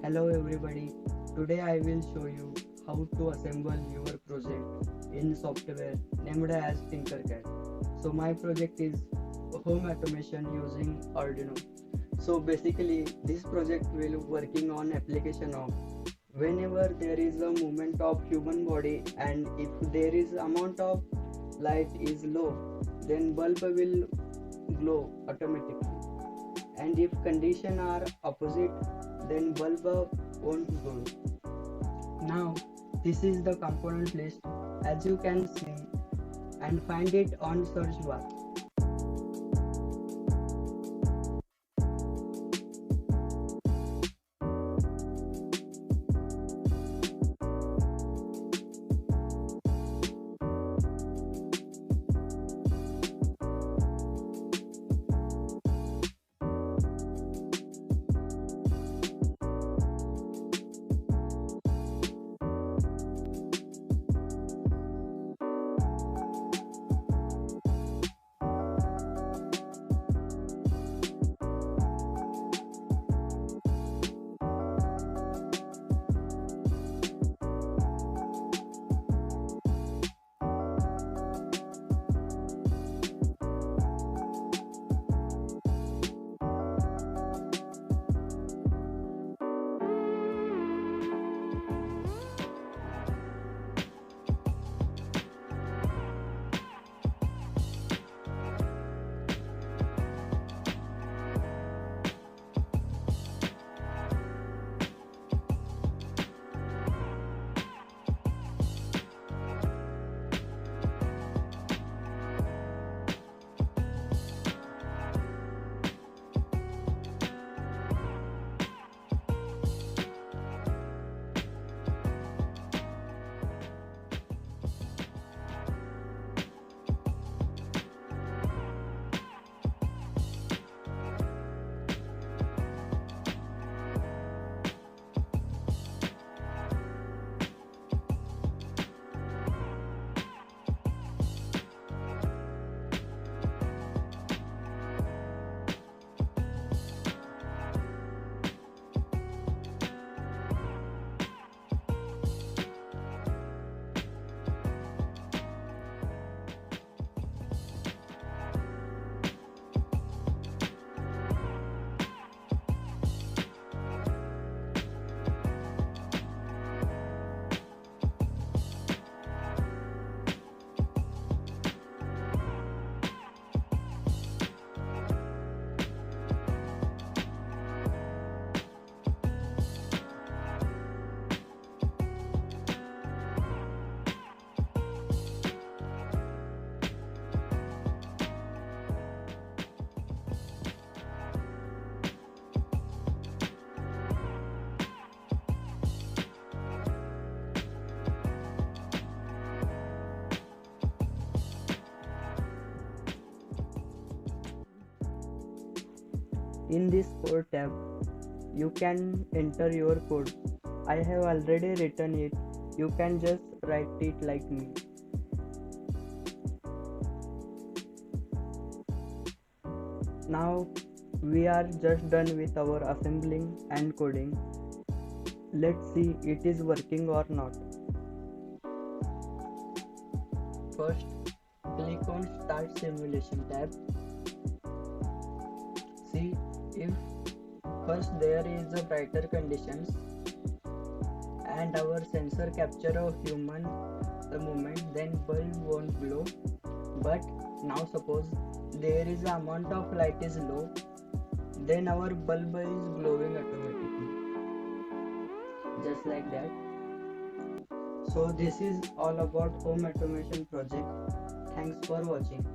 Hello everybody. Today I will show you how to assemble your project in software named as Tinkercad. So my project is home automation using Arduino. So basically this project will working on application of whenever there is a movement of human body, and if there is amount of light is low, then bulb will glow automatically, and if condition are opposite, then bulb won't glow. Now this is the component list, as you can see, and find it on search bar. In this code tab, you can enter your code. I have already written it. You can just write it like me. Now we are just done with our assembling and coding. Let's see it is working or not. First, click on Start Simulation tab. See if first there is a brighter conditions and our sensor capture a human the movement, then bulb won't glow. But now suppose there is a amount of light is low, then our bulb is glowing automatically, just like that. So this is all about home automation project. Thanks for watching.